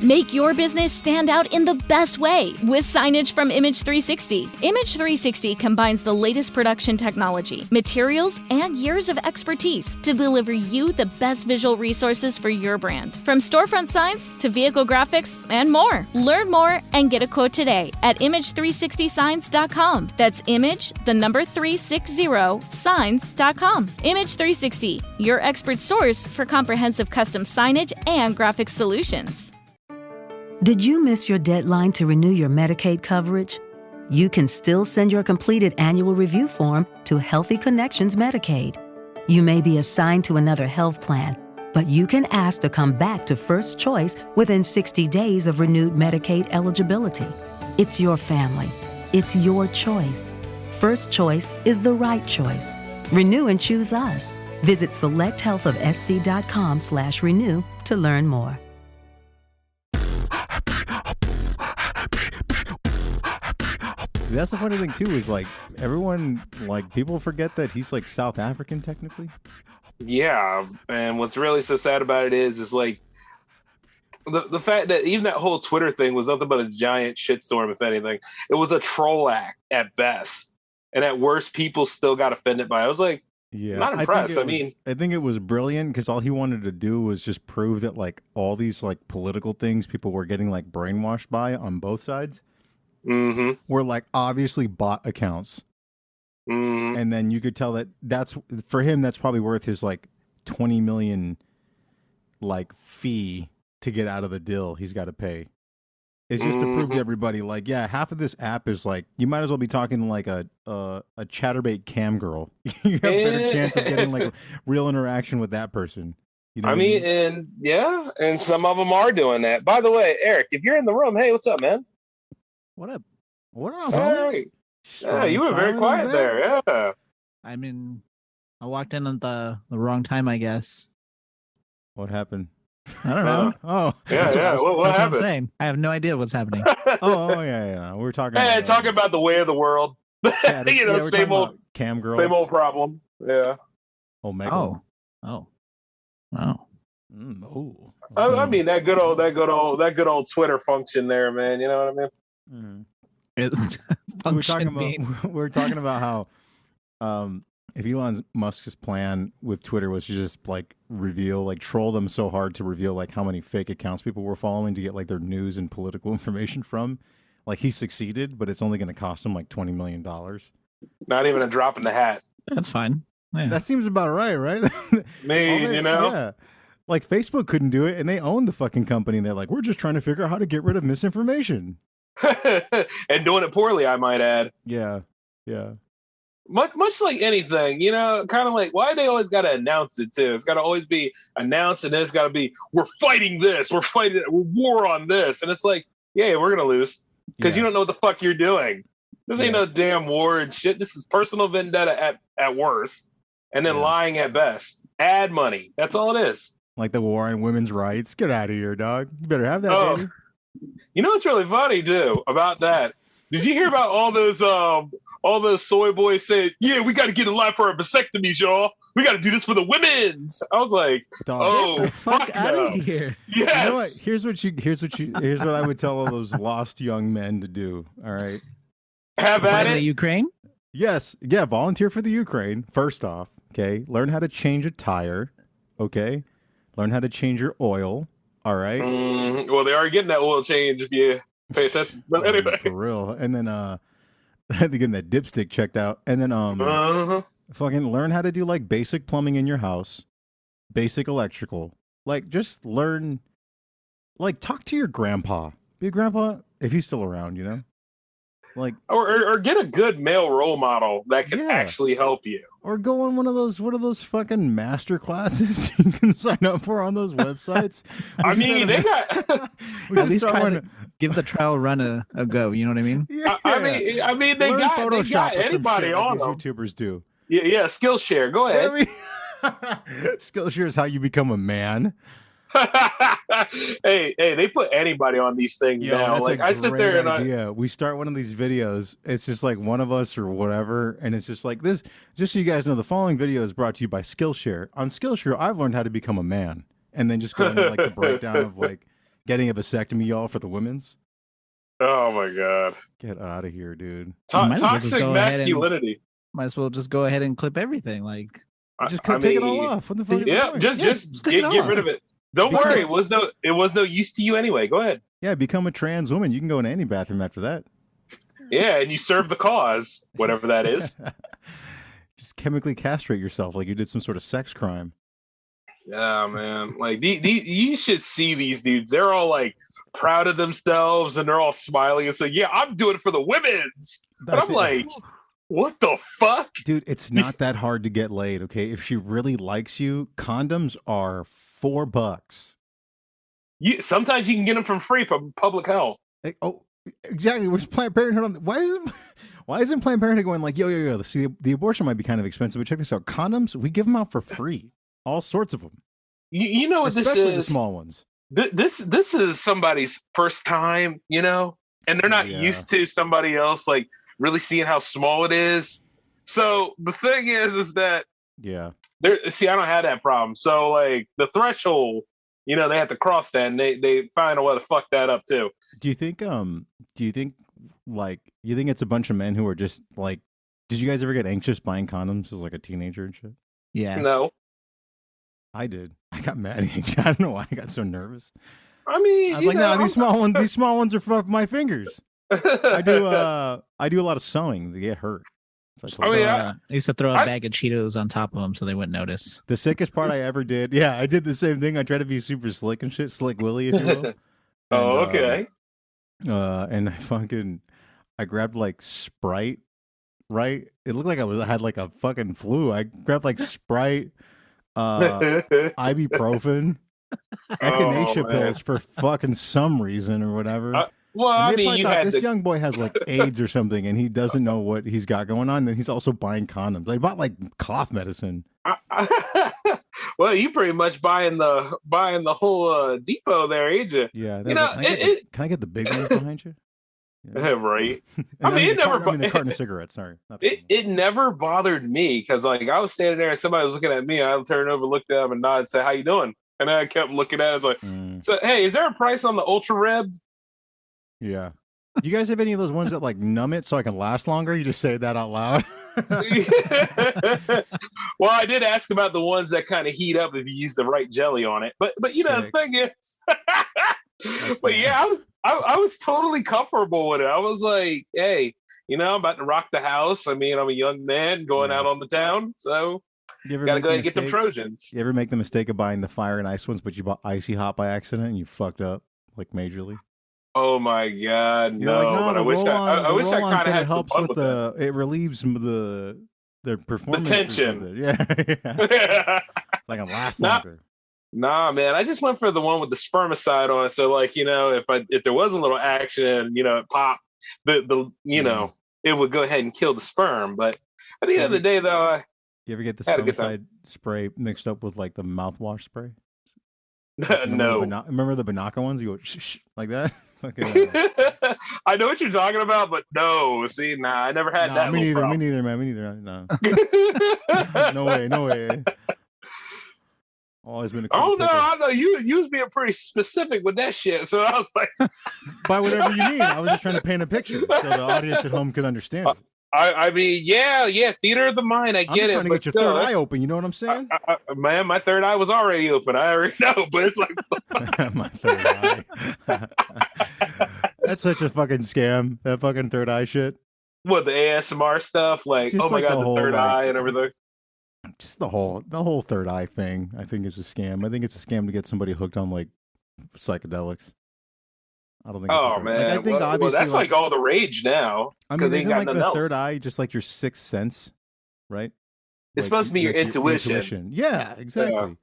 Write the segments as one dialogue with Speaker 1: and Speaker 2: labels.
Speaker 1: Make your business stand out in the best way with signage from Image 360. Image 360 combines the latest production technology, materials, and years of expertise to deliver you the best visual resources for your brand. From storefront signs to vehicle graphics and more. Learn more and get a quote today at image360signs.com. That's image, the number 360, signs.com. Image 360, your expert source for comprehensive custom signage and graphic solutions.
Speaker 2: Did you miss your deadline to renew your Medicaid coverage? You can still send your completed annual review form to Healthy Connections Medicaid. You may be assigned to another health plan, but you can ask to come back to First Choice within 60 days of renewed Medicaid eligibility. It's your family. It's your choice. First Choice is the right choice. Renew and choose us. Visit selecthealthofsc.com/renew to learn more.
Speaker 3: That's the funny thing too, is like everyone, like people forget that he's like South African technically.
Speaker 4: Yeah, and what's really so sad about it is like the fact that even that whole Twitter thing was nothing but a giant shitstorm. If anything, it was a troll act at best, and at worst, people still got offended by it. I was like,
Speaker 3: yeah,
Speaker 4: not impressed. I think
Speaker 3: it was brilliant because all he wanted to do was just prove that like all these like political things people were getting like brainwashed by on both sides. Were like obviously bot accounts, and then you could tell that that's for him. That's probably worth his like 20 million like fee to get out of the deal he's got to pay. It's just to prove to everybody like, yeah, half of this app is like you might as well be talking to like a chatterbait cam girl. You have a better chance of getting like real interaction with that person. You know
Speaker 4: I mean, and yeah, and some of them are doing that. By the way, Eric, if you're in the room, hey, what's up, man?
Speaker 5: What up?
Speaker 3: What up,
Speaker 4: homie? Yeah, you were very quiet there. Yeah.
Speaker 5: I mean, I walked in at the wrong time, I guess.
Speaker 3: What happened?
Speaker 5: I don't know.
Speaker 3: Oh,
Speaker 4: yeah. What
Speaker 5: that's
Speaker 4: happened?
Speaker 5: What I'm saying. I have no idea what's happening.
Speaker 3: yeah. We're talking.
Speaker 4: Hey, talking about the way of the world. Same old
Speaker 3: cam girls.
Speaker 4: Same old problem. Yeah.
Speaker 3: Omega.
Speaker 5: Oh.
Speaker 3: Oh.
Speaker 4: I mean that good old Twitter function there, man. You know what I mean?
Speaker 3: We're talking about how if Elon Musk's plan with Twitter was to just like troll them so hard to reveal like how many fake accounts people were following to get like their news and political information from, like he succeeded, but it's only going to cost him like $20 million.
Speaker 4: Not even a drop in the hat.
Speaker 5: That's fine. Yeah.
Speaker 3: That seems about right?
Speaker 4: Yeah.
Speaker 3: Like Facebook couldn't do it, and they own the fucking company. And they're like, we're just trying to figure out how to get rid of misinformation.
Speaker 4: And doing it poorly, I might add.
Speaker 3: Yeah.
Speaker 4: Much like anything, kind of like why they always got to announce it too. It's got to always be announced, and then it's got to be we're fighting this, we're war on this, and it's like, yeah, we're gonna lose because you don't know what the fuck you're doing. This ain't no damn war and shit. This is personal vendetta at worst, and then lying at best. Ad money. That's all it is.
Speaker 3: Like the war on women's rights. Get out of here, dog. You better have that, baby.
Speaker 4: You know what's really funny too about that? Did you hear about all those soy boys saying, "Yeah, we got to get in line for our vasectomies, y'all. We got to do this for the women's." I was like,
Speaker 5: "Oh, get the fuck out of here!"
Speaker 4: Yes.
Speaker 3: You know what? Here's what I would tell all those lost young men to do. All right,
Speaker 4: have at it.
Speaker 5: The Ukraine?
Speaker 3: Yes, yeah. Volunteer for the Ukraine. First off, okay. Learn how to change a tire. Okay, learn how to change your oil. All right.
Speaker 4: Well, they are getting that oil change if you pay attention. But anyway,
Speaker 3: for real. And then they're getting that dipstick checked out. And then fucking learn how to do like basic plumbing in your house, basic electrical. Like just learn. Like talk to your grandpa. Be a grandpa if he's still around. Like
Speaker 4: or get a good male role model that can actually help you.
Speaker 3: Or go on one of those fucking master classes you can sign up for on those websites.
Speaker 4: I mean, they got
Speaker 5: at least try to give the trial run a go. You know what I mean?
Speaker 4: Yeah. I mean, they got anybody on them.
Speaker 3: YouTubers do.
Speaker 4: Yeah. Skillshare. Go ahead.
Speaker 3: Skillshare is how you become a man.
Speaker 4: hey, they put anybody on these things now. Like I sit there and
Speaker 3: we start one of these videos. It's just like one of us or whatever, and it's just like this. Just so you guys know, the following video is brought to you by Skillshare. On Skillshare, I've learned how to become a man, and then just go into like the breakdown of like, Getting a vasectomy, y'all, for the women's.
Speaker 4: Oh my god!
Speaker 3: Get out of here, dude.
Speaker 4: Toxic masculinity.
Speaker 5: Might as well just go ahead and clip everything. Like,
Speaker 3: just take it all off. What the fuck?
Speaker 4: Yeah, just get rid of it. Don't worry, it was no use to you anyway. Go ahead.
Speaker 3: Yeah, become a trans woman. You can go in any bathroom after that.
Speaker 4: Yeah, and you serve the cause, whatever that is.
Speaker 3: Just chemically castrate yourself like you did some sort of sex crime.
Speaker 4: Yeah, man. Like you should see these dudes. They're all like proud of themselves and they're all smiling and saying, "Yeah, I'm doing it for the women's." And I'm like, what the fuck?
Speaker 3: Dude, it's not that hard to get laid, okay? If she really likes you, condoms are $4.
Speaker 4: Sometimes you can get them from free from public health.
Speaker 3: Oh, exactly. Where's Planned Parenthood on? Why isn't Planned Parenthood going like, yo? See, the abortion might be kind of expensive, but check this out. Condoms, we give them out for free. All sorts of them.
Speaker 4: You know what this is?
Speaker 3: Especially the small ones.
Speaker 4: This is somebody's first time, you know, and they're not used to somebody else like really seeing how small it is. So the thing is that I don't have that problem. So like the threshold, you know, they have to cross that, and they find a way to fuck that up too.
Speaker 3: Do you think it's a bunch of men who are just like, did you guys ever get anxious buying condoms as like a teenager and shit?
Speaker 5: Yeah.
Speaker 4: No.
Speaker 3: I did. I got mad. I don't know why I got so nervous.
Speaker 4: I mean,
Speaker 3: I was like, these small ones are for my fingers. I do a lot of sewing. They get hurt.
Speaker 5: I used to throw a bag of Cheetos on top of them so they wouldn't notice.
Speaker 3: The sickest part I ever did. Yeah, I did the same thing. I tried to be super slick and shit. Slick Willy, if you will.
Speaker 4: Okay.
Speaker 3: And I grabbed like Sprite, right? It looked like I had like a fucking flu. I grabbed like Sprite, ibuprofen, echinacea pills for fucking some reason or whatever. This young boy has like AIDS or something, and he doesn't know what he's got going on. Then he's also buying condoms. I bought like cough medicine.
Speaker 4: Well, you pretty much buying the whole depot there, ain't you?
Speaker 3: Yeah.
Speaker 4: You know,
Speaker 3: can I get the big ones behind you?
Speaker 4: Yeah. Right.
Speaker 3: The carton of cigarettes. Sorry.
Speaker 4: It never bothered me because like I was standing there and somebody was looking at me. I turned over, looked at them, and nodded, and said, "How you doing?" And I kept looking at it. I was like, "So hey, is there a price on the Ultra Reb?"
Speaker 3: Yeah. Do you guys have any of those ones that like numb it so I can last longer? You just say that out loud.
Speaker 4: Well, I did ask about the ones that kind of heat up if you use the right jelly on it. But you know, the thing is, but yeah, I was totally comfortable with it. I was like, hey, you know, I'm about to rock the house. I mean, I'm a young man going out on the town, so gotta go ahead and get them Trojans.
Speaker 3: You ever make the mistake of buying the fire and ice ones, but you bought Icy Hot by accident and you fucked up like majorly?
Speaker 4: Oh my god, no!
Speaker 3: Like,
Speaker 4: but I wish I kind of had
Speaker 3: helps
Speaker 4: some fun with
Speaker 3: it relieves the performance.
Speaker 4: The tension.
Speaker 3: Yeah. Like a last longer.
Speaker 4: Nah, man. I just went for the one with the spermicide on it. So, like, you know, if there was a little action, you know, it popped, the you know, it would go ahead and kill the sperm. But at the end of the day, though,
Speaker 3: you ever get the spermicide spray mixed up with like the mouthwash spray?
Speaker 4: No.
Speaker 3: Remember the Banaka ones? You go shh, like that. Okay.
Speaker 4: I know what you're talking about, but no. See, I never had that.
Speaker 3: Me neither, man. Me neither. No. No way. Always been a cool pickle.
Speaker 4: I know you was being pretty specific with that shit. So I was like,
Speaker 3: by whatever you mean. I was just trying to paint a picture so the audience at home could understand it.
Speaker 4: I mean, yeah, theater of the mind. I get it.
Speaker 3: I'm trying to get your third eye open. You know what I'm saying?
Speaker 4: Man, my third eye was already open. I already know, but it's like
Speaker 3: my third eye. That's such a fucking scam. That fucking third eye shit.
Speaker 4: What, the ASMR stuff? Like, just oh my god, the third eye and everything.
Speaker 3: Just the whole third eye thing. I think is a scam. I think it's a scam to get somebody hooked on like psychedelics. I don't think.
Speaker 4: Oh man, like, I think obviously that's like all the rage now.
Speaker 3: I mean, isn't like the third eye just like your sixth sense, right?
Speaker 4: It's supposed to be your intuition.
Speaker 3: Yeah, exactly.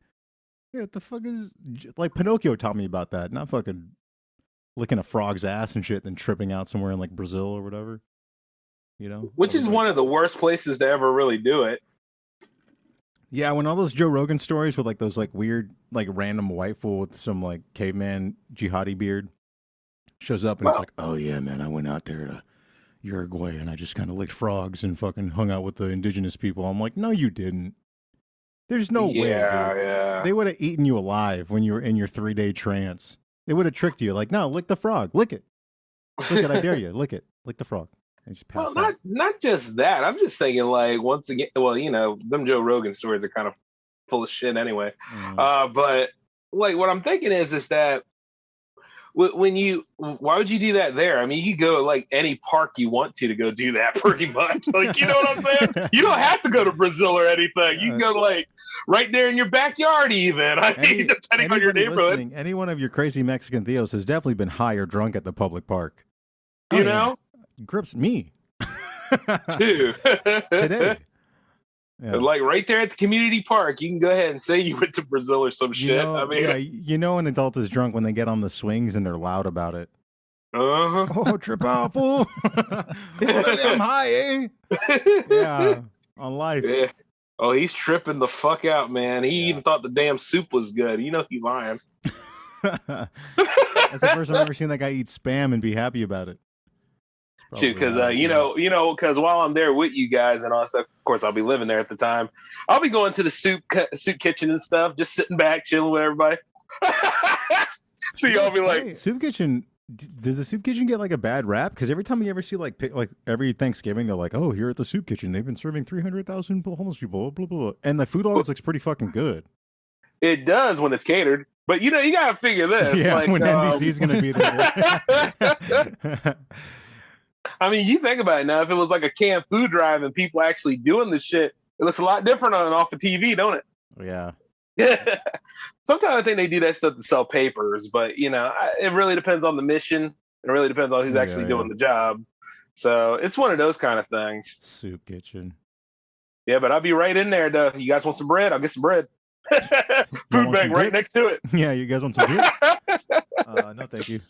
Speaker 3: Yeah, what the fuck is like Pinocchio taught me about that? Not fucking licking a frog's ass and shit, then tripping out somewhere in like Brazil or whatever. You know,
Speaker 4: which is one of the worst places to ever really do it.
Speaker 3: Yeah, when all those Joe Rogan stories with like those like weird like random white fool with some like caveman jihadi beard shows up and it's like, oh yeah, man, I went out there to Uruguay and I just kind of licked frogs and fucking hung out with the indigenous people. I'm like, no, you didn't. There's no way. Dude.
Speaker 4: Yeah.
Speaker 3: They would have eaten you alive when you were in your 3-day trance. They would have tricked you. Like, no, lick the frog. Lick it. Lick it. I dare you. Lick it. Lick the frog. And just pass out.
Speaker 4: Not just that. I'm just thinking, like, once again, well, you know, them Joe Rogan stories are kind of full of shit anyway. But like, what I'm thinking is that why would you do that there? I mean, you go like any park you want to go do that pretty much. Like, you know what I'm saying? You don't have to go to Brazil or anything. You can go like right there in your backyard even. I mean, depending on your neighborhood.
Speaker 3: Any one of your crazy Mexican Theos has definitely been high or drunk at the public park.
Speaker 4: You know?
Speaker 3: Grips me.
Speaker 4: Too.
Speaker 3: Today. Yeah.
Speaker 4: Like right there at the community park, you can go ahead and say you went to Brazil or some shit. I mean,
Speaker 3: an adult is drunk when they get on the swings and they're loud about it.
Speaker 4: Uh-huh.
Speaker 3: Oh, trip out, fool! I'm high, eh? Yeah, on life.
Speaker 4: Yeah. Oh, he's tripping the fuck out, man. He even thought the damn soup was good. You know, he lying.
Speaker 3: That's the first time I've ever seen that guy eat Spam and be happy about it.
Speaker 4: Because because while I'm there with you guys and all that stuff, of course I'll be living there at the time. I'll be going to the soup kitchen and stuff, just sitting back, chilling with everybody. So y'all be like,
Speaker 3: soup kitchen. Does the soup kitchen get like a bad rap? Because every time you ever see like every Thanksgiving, they're like, oh, here at the soup kitchen, they've been serving 300,000 homeless people, blah, blah, blah. And the food always looks pretty fucking good.
Speaker 4: It does when it's catered, but you gotta figure this.
Speaker 3: Yeah, like, when NBC's gonna be there.
Speaker 4: I mean, you think about it now. If it was like a canned food drive and people actually doing this shit, it looks a lot different on and off of TV, don't it?
Speaker 3: Yeah.
Speaker 4: Yeah. Sometimes I think they do that stuff to sell papers, but it really depends on the mission. It really depends on who's actually doing the job. So it's one of those kind of things.
Speaker 3: Soup kitchen.
Speaker 4: Yeah, but I'll be right in there. You guys want some bread? I'll get some bread. Food bag right next to it.
Speaker 3: Yeah, you guys want some food? No, thank you.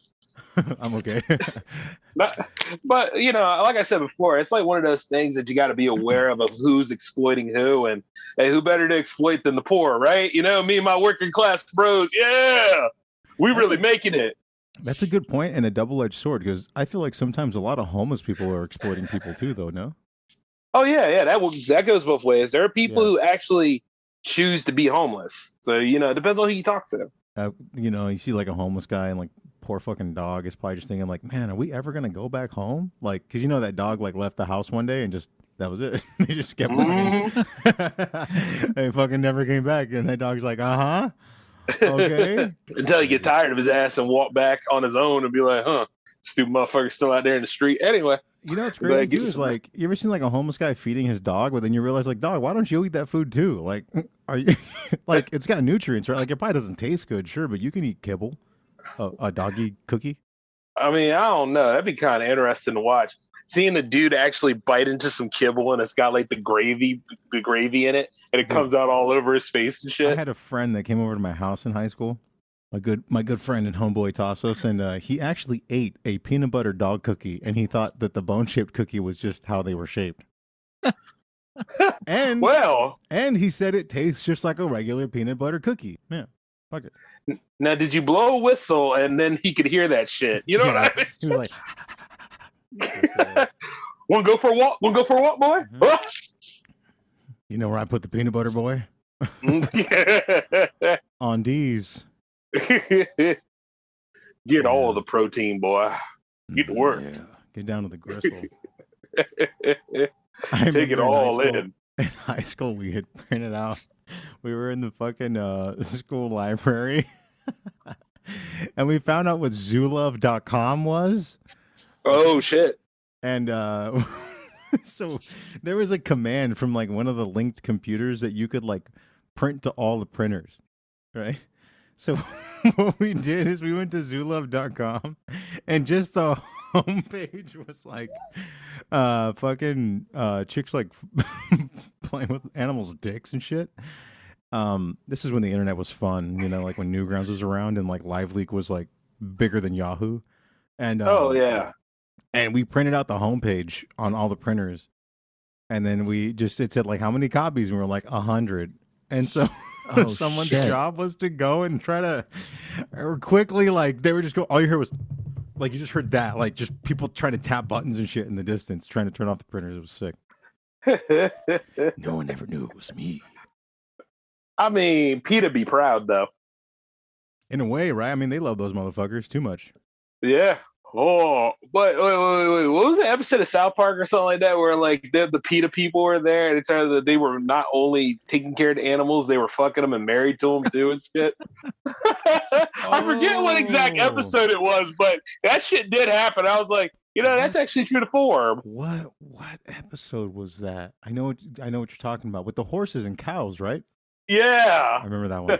Speaker 3: I'm okay.
Speaker 4: But like I said before, it's like one of those things that you got to be aware of who's exploiting who, and hey, who better to exploit than the poor, right? Me and my working class bros, we really making it.
Speaker 3: That's a good point and a double-edged sword, because I feel like sometimes a lot of homeless people are exploiting people too, though. No?
Speaker 4: Oh yeah, that goes both ways. There are people who actually choose to be homeless, so it depends on who you talk to.
Speaker 3: You see like a homeless guy and like poor fucking dog is probably just thinking like, man, are we ever gonna go back home? Like, because that dog like left the house one day and just that was it. They just kept walking. They fucking never came back, and that dog's like, okay.
Speaker 4: Until he get tired of his ass and walk back on his own and be like, stupid motherfucker's still out there in the street anyway.
Speaker 3: What's crazy too is like, you ever seen like a homeless guy feeding his dog, but then you realize like, dog, why don't you eat that food too? Like, are you like, it's got nutrients, right? Like, it probably doesn't taste good, sure, but you can eat kibble, a doggy cookie.
Speaker 4: I mean, I don't know. That'd be kind of interesting to watch. Seeing the dude actually bite into some kibble and it's got like the gravy in it, and it comes out all over his face and shit.
Speaker 3: I had a friend that came over to my house in high school. My good friend and homeboy Tassos, and he actually ate a peanut butter dog cookie, and he thought that the bone-shaped cookie was just how they were shaped. and he said it tastes just like a regular peanut butter cookie. Yeah, fuck it.
Speaker 4: Now, did you blow a whistle and then he could hear that shit? You know what I mean?
Speaker 3: He was like,
Speaker 4: "Want to go for a walk? Want to go for a walk, boy?"
Speaker 3: Mm-hmm. You know where I put the peanut butter, boy? On D's.
Speaker 4: Get all the protein, boy. Get to work.
Speaker 3: Yeah. Get down to the gristle.
Speaker 4: Take it all in.
Speaker 3: In high school, we had printed out. We were in the fucking school library, and we found out what zoolove.com was.
Speaker 4: Oh shit!
Speaker 3: And so there was a command from like one of the linked computers that you could like print to all the printers, right? So what we did is we went to zoolove.com, and just the homepage was like fucking chicks like playing with animals' dicks and shit. This is when the internet was fun, like when Newgrounds was around and like LiveLeak was like bigger than Yahoo. And and we printed out the homepage on all the printers, and then it said like how many copies, and we were like 100, and so. Someone's job was to go and try to quickly, like, they were just all you heard was like, you just heard that, like, just people trying to tap buttons and shit in the distance, trying to turn off the printers. It was sick. No one ever knew it was me.
Speaker 4: I mean, Pete'd be proud though.
Speaker 3: In a way, right? I mean, they love those motherfuckers too much.
Speaker 4: Yeah. Oh, but wait. What was the episode of South Park or something like that where like the PETA people were there and it turned out that they were not only taking care of the animals, they were fucking them and married to them too and shit. I forget what exact episode it was, but that shit did happen. I was like, that's actually true to form.
Speaker 3: What episode was that? I know what you're talking about with the horses and cows, right?
Speaker 4: Yeah.
Speaker 3: I remember that one.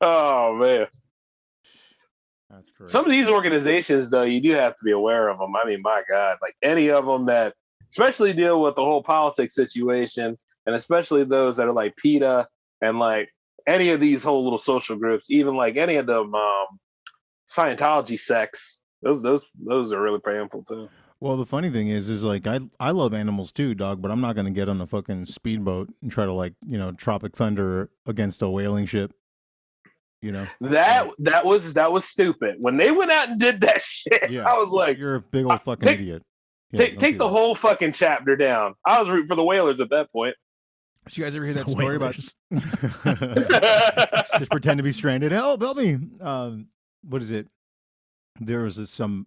Speaker 4: Oh man.
Speaker 3: That's correct.
Speaker 4: Some of these organizations, though, you do have to be aware of them. I mean, my God, like any of them that especially deal with the whole politics situation, and especially those that are like PETA and like any of these whole little social groups, even like any of them Scientology sects, those are really painful too.
Speaker 3: Well, the funny thing is like I love animals too, dog, but I'm not gonna get on a fucking speedboat and try to like Tropic Thunder against a whaling ship.
Speaker 4: That was stupid. When they went out and did that shit, I was like,
Speaker 3: "You're a big old fucking idiot."
Speaker 4: Yeah, take the whole fucking chapter down. I was rooting for the whalers at that point.
Speaker 3: Did you guys ever hear that story about? Just pretend to be stranded. Help me! What is it? There was some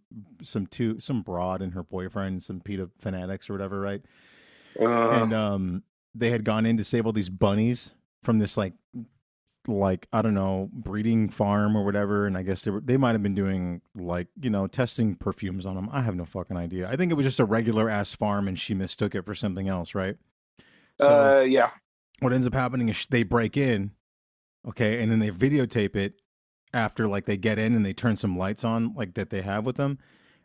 Speaker 3: broad and her boyfriend, some PETA fanatics or whatever, right? And they had gone in to save all these bunnies from this like I don't know, breeding farm or whatever, and I guess they might have been doing like testing perfumes on them. I have no fucking idea. I think it was just a regular ass farm, and she mistook it for something else, right? So
Speaker 4: yeah.
Speaker 3: What ends up happening is they break in, okay, and then they videotape it after like they get in and they turn some lights on like that they have with them,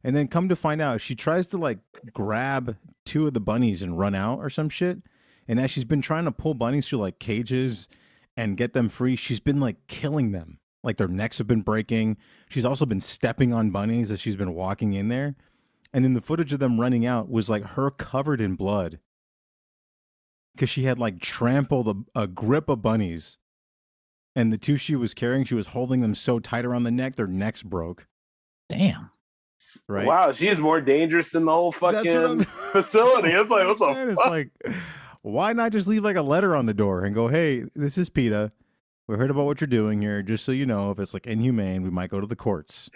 Speaker 3: and then come to find out she tries to like grab two of the bunnies and run out or some shit, and as she's been trying to pull bunnies through like cages and get them free, she's been like killing them. Like their necks have been breaking. She's also been stepping on bunnies as she's been walking in there. And then the footage of them running out was like her covered in blood because she had like trampled a grip of bunnies. And the two she was carrying, she was holding them so tight around the neck, their necks broke.
Speaker 5: Damn.
Speaker 3: Right?
Speaker 4: Wow, she is more dangerous than the whole fucking facility. It's like, what the fuck?
Speaker 3: It's like, why not just leave like a letter on the door and go, "Hey, this is PETA. We heard about what you're doing here. Just so you know, if it's like inhumane, we might go to the courts."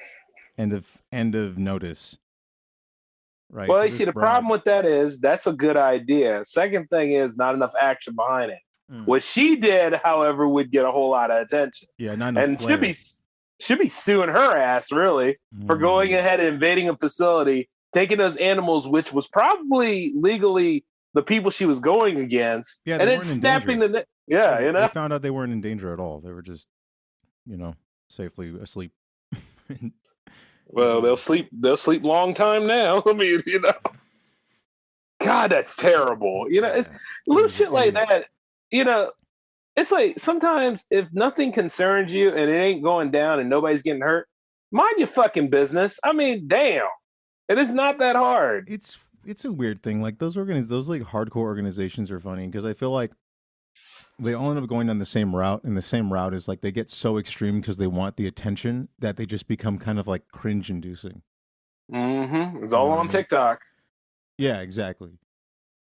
Speaker 3: End of notice. Right.
Speaker 4: Well, you see, the problem with that is that's a good idea. Second thing is not enough action behind it. What she did, however, would get a whole lot of attention.
Speaker 3: Yeah, not enough.
Speaker 4: And should be suing her ass really for going ahead and invading a facility, taking those animals, which was probably legally the people she was going against, and then snapping the
Speaker 3: They found out they weren't in danger at all. They were just, safely asleep.
Speaker 4: Well, they'll sleep long time now. I mean, God, that's terrible. It's little shit like that. It's like sometimes if nothing concerns you and it ain't going down and nobody's getting hurt, mind your fucking business. I mean, damn, it is not that hard.
Speaker 3: It's a weird thing. Like those like hardcore organizations are funny because I feel like they all end up going down the same route, and the same route is like they get so extreme because they want the attention that they just become kind of like cringe inducing.
Speaker 4: It's all on TikTok.
Speaker 3: Yeah, exactly.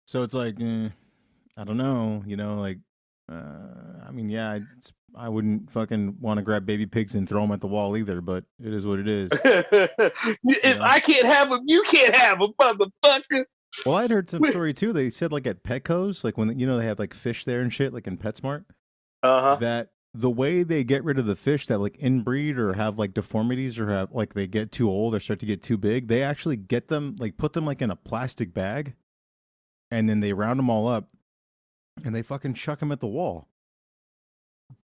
Speaker 3: So it's like, I don't know, I mean, yeah, I wouldn't fucking want to grab baby pigs and throw them at the wall either, but it is what it is.
Speaker 4: If I can't have them, you can't have them, motherfucker.
Speaker 3: Well, I'd heard some story too. They said like at Petco's, like when they have like fish there and shit, like in PetSmart, that the way they get rid of the fish that like inbreed or have like deformities or have like they get too old or start to get too big, they actually get them like put them like in a plastic bag, and then they round them all up, and they fucking chuck them at the wall.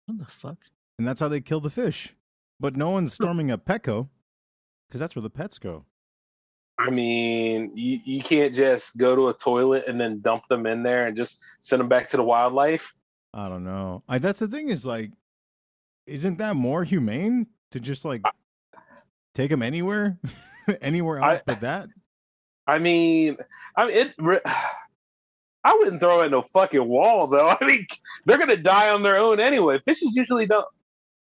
Speaker 5: What the fuck?
Speaker 3: And that's how they kill the fish. But no one's storming a Petco because that's where the pets go.
Speaker 4: I mean, you can't just go to a toilet and then dump them in there and just send them back to the wildlife.
Speaker 3: I don't know. That's the thing is like, isn't that more humane to just like take them anywhere, anywhere else but that?
Speaker 4: I mean, I wouldn't throw it in no fucking wall though. I mean, they're gonna die on their own anyway. Fishes usually don't.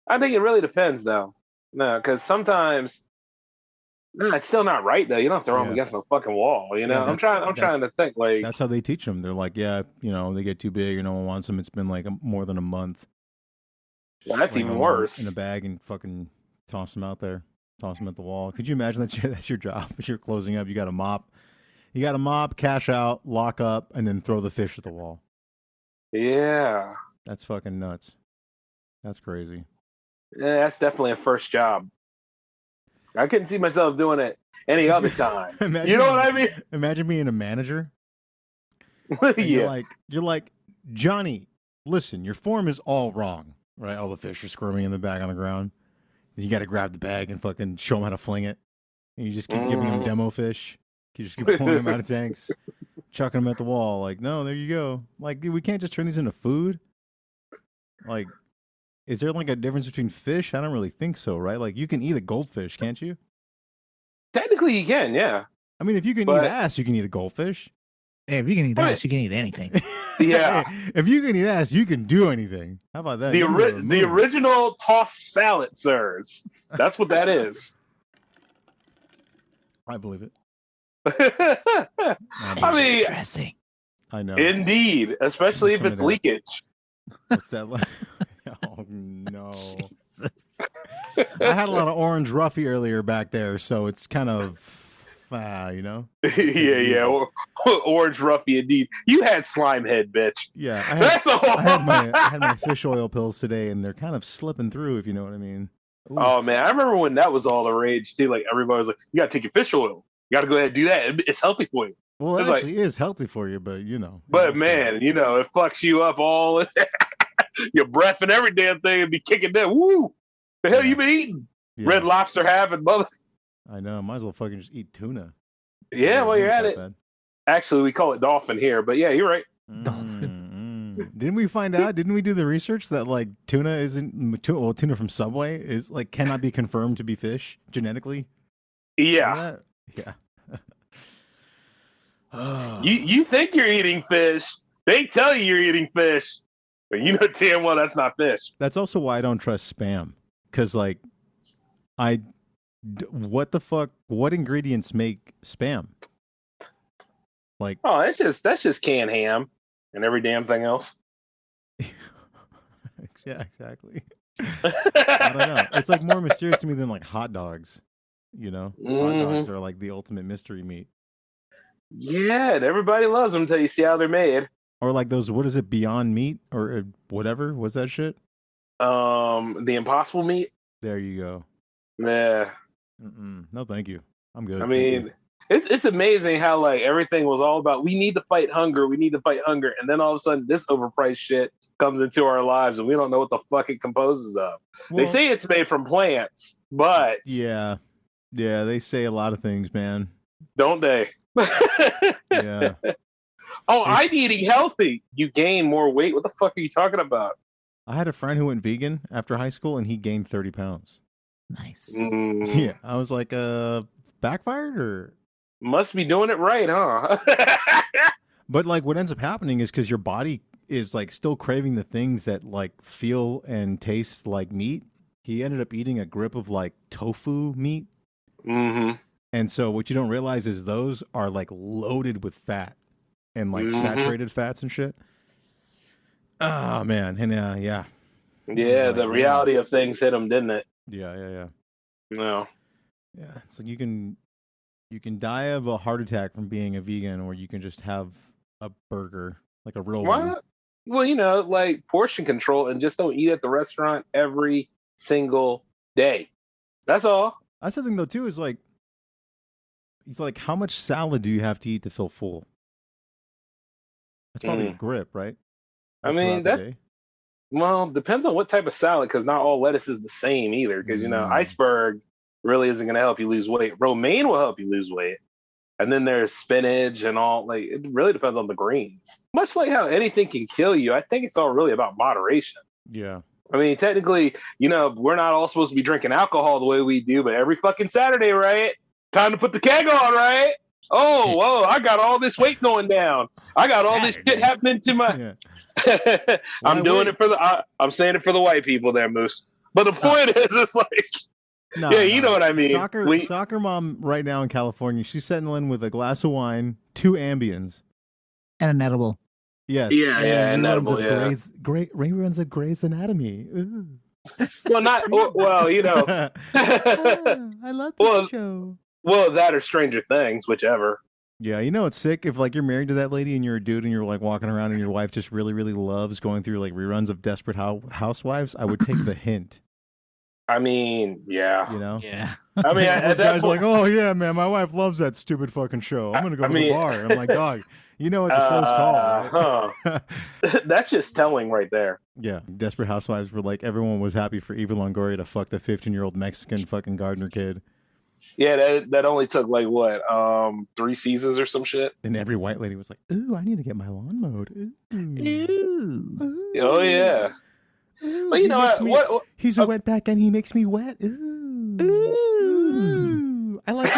Speaker 4: I think it really depends though. No, because sometimes. No, it's still not right though. You don't throw them against no fucking wall. I'm trying to think like
Speaker 3: that's how they teach them. They're like, yeah, they get too big or no one wants them. It's been like more than a month.
Speaker 4: Well, that's even worse.
Speaker 3: In a bag and fucking toss them out there. Toss them at the wall. Could you imagine that's your job? If you're closing up, you got to mop. You got to mop, cash out, lock up, and then throw the fish at the wall.
Speaker 4: Yeah.
Speaker 3: That's fucking nuts. That's crazy.
Speaker 4: Yeah, that's definitely a first job. I couldn't see myself doing it any other time. You know what I mean?
Speaker 3: Imagine being a manager.
Speaker 4: Yeah.
Speaker 3: You're like, Johnny, listen, your form is all wrong, right? All the fish are squirming in the bag on the ground. You got to grab the bag and fucking show them how to fling it. And you just keep giving them demo fish. You just keep pulling them out of tanks, chucking them at the wall. Like, no, there you go. Like, we can't just turn these into food. Like, is there like a difference between fish? I don't really think so, right? Like, you can eat a goldfish, can't you?
Speaker 4: Technically, you can, yeah.
Speaker 3: I mean, if you can eat ass, you can eat a goldfish.
Speaker 5: Hey, if you can eat ass, you can eat anything.
Speaker 4: Yeah.
Speaker 3: If you can eat ass, you can do anything. How about that?
Speaker 4: The original tossed salad, sirs. That's what that is.
Speaker 3: I believe it.
Speaker 4: I mean,
Speaker 5: dressing.
Speaker 3: I know.
Speaker 4: Indeed, especially if it's leakage.
Speaker 3: What's that like? Oh, no. Jesus. I had a lot of orange Ruffy earlier back there, so it's kind of, you know?
Speaker 4: Yeah. Orange Ruffy, indeed. You had slime head, bitch.
Speaker 3: Yeah.
Speaker 4: I
Speaker 3: had my fish oil pills today, and they're kind of slipping through, if you know what I mean. Ooh.
Speaker 4: Oh, man. I remember when that was all the rage, too. Like, everybody was like, you got to take your fish oil. You got to go ahead and do that. It's healthy for you.
Speaker 3: Well, it actually is healthy for you, but, you know.
Speaker 4: But, man, you know, it fucks you up all. Your breath and every damn thing would be kicking down. Woo! The hell you been eating? Yeah. Red Lobster having mother.
Speaker 3: I know. Might as well fucking just eat tuna.
Speaker 4: Yeah, well, you're at it. Bad. Actually, we call it dolphin here, but yeah, you're right.
Speaker 5: Dolphin.
Speaker 3: Didn't we find out? Didn't we do the research that like tuna isn't tuna from Subway is like cannot be confirmed to be fish genetically?
Speaker 4: Yeah.
Speaker 3: Yeah.
Speaker 4: You think you're eating fish? They tell you you're eating fish, but you know damn well that's not fish.
Speaker 3: That's also why I don't trust spam, because like, what the fuck? What ingredients make spam? Like,
Speaker 4: oh, that's just canned ham and every damn thing else.
Speaker 3: Yeah, exactly. I don't know. It's like more mysterious to me than like hot dogs. You know, hot dogs are like the ultimate mystery meat.
Speaker 4: Yeah, and everybody loves them until you see how they're made.
Speaker 3: Or like those, what is it, Beyond Meat or whatever? What's that shit?
Speaker 4: The Impossible Meat.
Speaker 3: There you go.
Speaker 4: Yeah.
Speaker 3: No, thank you. I'm good.
Speaker 4: I mean, it's amazing how like everything was all about we need to fight hunger, and then all of a sudden this overpriced shit comes into our lives and we don't know what the fuck it composes of. Well, they say it's made from plants, but
Speaker 3: yeah, they say a lot of things, man.
Speaker 4: Don't they?
Speaker 3: Yeah.
Speaker 4: I'm eating healthy. You gain more weight. What the fuck are you talking about?
Speaker 3: I had a friend who went vegan after high school and he gained 30 pounds.
Speaker 5: Nice.
Speaker 3: Yeah. I was like, backfired or?
Speaker 4: Must be doing it right, huh?
Speaker 3: But like what ends up happening is because your body is like still craving the things that like feel and taste like meat. He ended up eating a grip of like tofu meat.
Speaker 4: Mm-hmm.
Speaker 3: And so what you don't realize is those are like loaded with fat and like saturated fats and shit. Oh man. And yeah.
Speaker 4: Yeah, the reality of things hit him, didn't it?
Speaker 3: Yeah.
Speaker 4: No.
Speaker 3: Yeah. So you can die of a heart attack from being a vegan, or you can just have a burger, like a real one.
Speaker 4: Well, you know, like portion control and just don't eat at the restaurant every single day. That's all.
Speaker 3: That's the thing though too, is like how much salad do you have to eat to feel full? That's probably a grip, right?
Speaker 4: I mean, depends on what type of salad, because not all lettuce is the same either. Because, you know, iceberg really isn't going to help you lose weight. Romaine will help you lose weight. And then there's spinach and all. Like, it really depends on the greens. Much like how anything can kill you, I think it's all really about moderation.
Speaker 3: Yeah.
Speaker 4: I mean, technically, you know, we're not all supposed to be drinking alcohol the way we do, but every fucking Saturday, right? Time to put the keg on, right? Oh, whoa, I got all this weight going down. I got all this shit happening to my... Yeah. I'm saying it for the white people there, Moose. But the point is, it's like... you know what I mean.
Speaker 3: Soccer mom right now in California, she's settling with a glass of wine, 2 Ambiens.
Speaker 5: And an edible.
Speaker 3: Yes.
Speaker 4: Yeah, an edible,
Speaker 3: Ray runs a Grey's Anatomy. Ooh.
Speaker 4: Well, not well, you know.
Speaker 3: I love this show.
Speaker 4: Well, that or Stranger Things, whichever.
Speaker 3: Yeah, you know it's sick if like you're married to that lady and you're a dude and you're like walking around and your wife just really, really loves going through like reruns of Desperate Housewives. I would take the hint.
Speaker 4: I mean, yeah,
Speaker 3: you know,
Speaker 5: yeah.
Speaker 4: I mean,
Speaker 3: those guys are like, oh yeah, man, my wife loves that stupid fucking show. I'm gonna go to the bar. I'm like, dog, you know what the show's called? Right?
Speaker 4: That's just telling right there.
Speaker 3: Yeah, Desperate Housewives were like everyone was happy for Eva Longoria to fuck the 15-year-old Mexican fucking gardener kid.
Speaker 4: Yeah, that only took like what, 3 seasons or some shit.
Speaker 3: And every white lady was like, "Ooh, I need to get my lawn mowed." Ooh.
Speaker 5: Ooh.
Speaker 4: Oh yeah.
Speaker 3: Ooh,
Speaker 4: but you know what?
Speaker 3: He's a wetback and he makes me wet. Ooh. Ooh. I like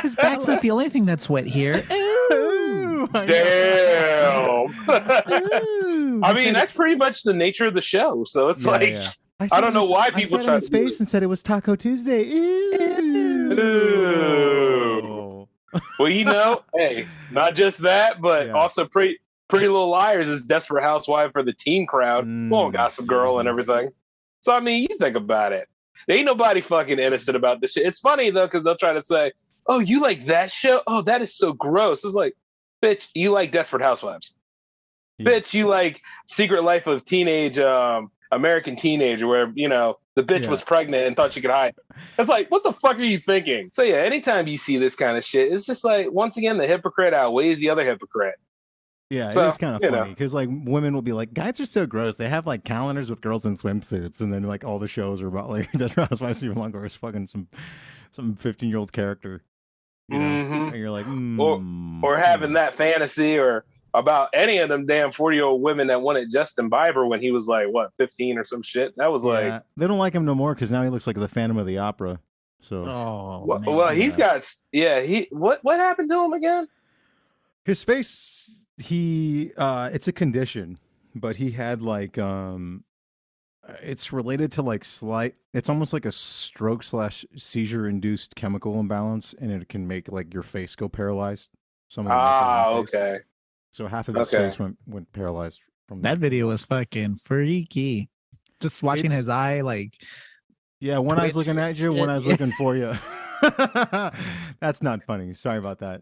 Speaker 5: his back's not the only thing that's wet here.
Speaker 3: Ooh.
Speaker 4: Damn. I mean, that's pretty much the nature of the show. So it's I don't know why people try to
Speaker 3: his face and said it was Taco Tuesday.
Speaker 4: Ooh. Well, you know, hey, not just that, but also Pretty Little Liars is Desperate Housewife for the teen crowd. Well, Gossip Girl and everything. So I mean, you think about it. Ain't nobody fucking innocent about this shit. It's funny though, because they'll try to say, "Oh, you like that show? Oh, that is so gross." It's like, bitch, you like Desperate Housewives. Yeah. Bitch, you like Secret Life of Teenage American Teenager, where, you know, the bitch was pregnant and thought she could hide. It's like, what the fuck are you thinking? So yeah, anytime you see this kind of shit, it's just like, once again, the hypocrite outweighs the other hypocrite.
Speaker 3: Yeah, so, it is kind of funny because like women will be like, guys are so gross. They have like calendars with girls in swimsuits, and then like all the shows are about like Desperate Housewives of Longer is fucking some 15-year-old character. You know? And you're like,
Speaker 4: or having that fantasy or about any of them damn 40-year-old women that wanted Justin Bieber when he was like, what, 15 or some shit? That was like...
Speaker 3: They don't like him no more because now he looks like the Phantom of the Opera. So,
Speaker 4: well, he's got... Yeah, what happened to him again?
Speaker 3: His face, it's a condition, but he had like... it's related to like it's almost like a stroke / seizure-induced chemical imbalance, and it can make like your face go paralyzed.
Speaker 4: Okay.
Speaker 3: So half of his face went paralyzed from
Speaker 5: that. Video was fucking freaky. Just watching his eye, like...
Speaker 3: Yeah, one eye's looking at you, one eye's looking for you. That's not funny. Sorry about that.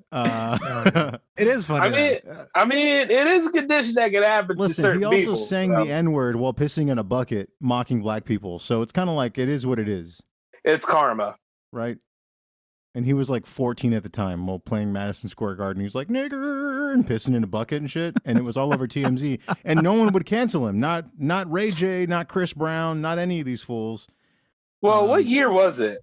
Speaker 5: It is funny.
Speaker 4: I mean, it is a condition that can happen to certain people.
Speaker 3: He also sang the N-word while pissing in a bucket, mocking black people. So it's kind of like, it is what it is.
Speaker 4: It's karma.
Speaker 3: Right? And he was like 14 at the time while playing Madison Square Garden. He was like, nigger, and pissing in a bucket and shit. And it was all over TMZ. And no one would cancel him. Not Ray J, not Chris Brown, not any of these fools.
Speaker 4: Well, what year was it?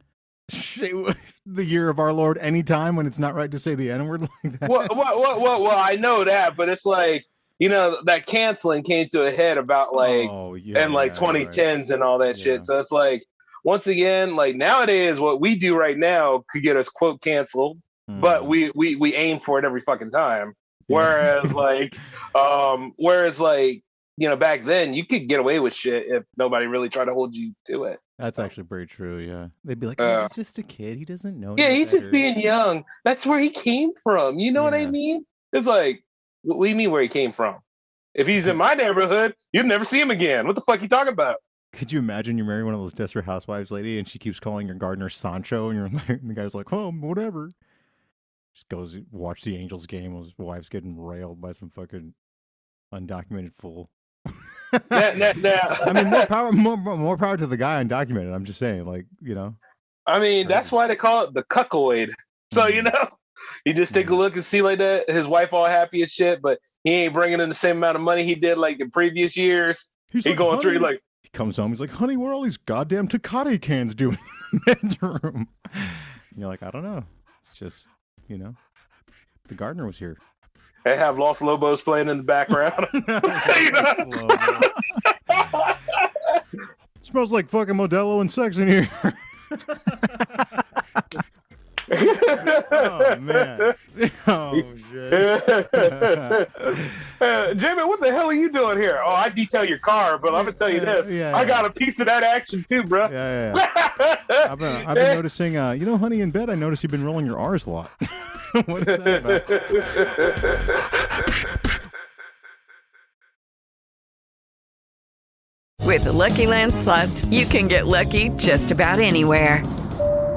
Speaker 3: The year of our Lord, anytime when it's not right to say the N-word like that.
Speaker 4: Well, I know that, but it's like, you know, that canceling came to a head about like, in like 2010s and all that shit. So it's like, once again, like nowadays, what we do right now could get us quote canceled, but we aim for it every fucking time. Whereas like, you know, back then you could get away with shit if nobody really tried to hold you to it.
Speaker 3: That's actually very true. Yeah, they'd be like, "Oh, he's just a kid. He doesn't know."
Speaker 4: Yeah, he's just being young. That's where he came from. You know what I mean? It's like, what do you mean where he came from? If he's in my neighborhood, you'd never see him again. What the fuck are you talking about?
Speaker 3: Could you imagine you marry one of those Desperate Housewives lady and she keeps calling your gardener Sancho and you're like, and the guy's like, oh, whatever. Just goes watch the Angels game while his wife's getting railed by some fucking undocumented fool. I mean, more power to the guy undocumented. I'm just saying, like, you know.
Speaker 4: I mean, that's why they call it the cuckoid. So, you know, you just take a look and see like that, his wife all happy as shit, but he ain't bringing in the same amount of money he did like in previous years. He's like, going through like,
Speaker 3: he comes home, he's like, honey, what are all these goddamn Tecate cans doing in the bedroom? And you're like, I don't know. It's just, you know, the gardener was here.
Speaker 4: They have Los Lobos playing in the background.
Speaker 3: Smells like fucking Modelo and sex in here. Oh, man. Oh, shit.
Speaker 4: Jamie, what the hell are you doing here? Oh, I detail your car, but I'm going to tell you this. I got a piece of that action, too, bro.
Speaker 3: Yeah. I've been noticing, you know, honey, in bed, I noticed you've been rolling your R's a lot. What is that about?
Speaker 6: With the Lucky Land Slots, you can get lucky just about anywhere.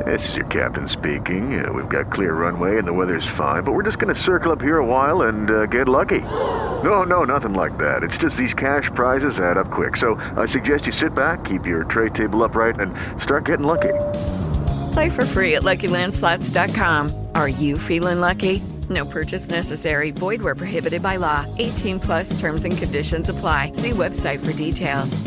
Speaker 7: This is your captain speaking. We've got clear runway and the weather's fine, but we're just going to circle up here a while and get lucky. No, nothing like that. It's just these cash prizes add up quick. So I suggest you sit back, keep your tray table upright, and start getting lucky.
Speaker 6: Play for free at LuckyLandSlots.com. Are you feeling lucky? No purchase necessary. Void where prohibited by law. 18 plus terms and conditions apply. See website for details.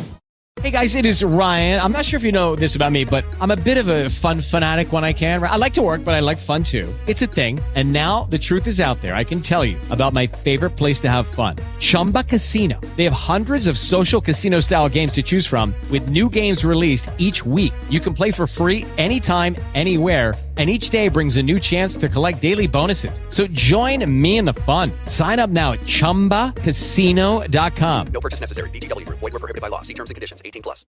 Speaker 8: Hey guys, it is Ryan. I'm not sure if you know this about me, but I'm a bit of a fun fanatic when I can. I like to work, but I like fun too. It's a thing. And now the truth is out there. I can tell you about my favorite place to have fun. Chumba Casino. They have hundreds of social casino style games to choose from with new games released each week. You can play for free anytime, anywhere. And each day brings a new chance to collect daily bonuses. So join me in the fun. Sign up now at ChumbaCasino.com.
Speaker 9: No purchase necessary. VGW Group. Void where prohibited by law. See terms and conditions. 18 plus.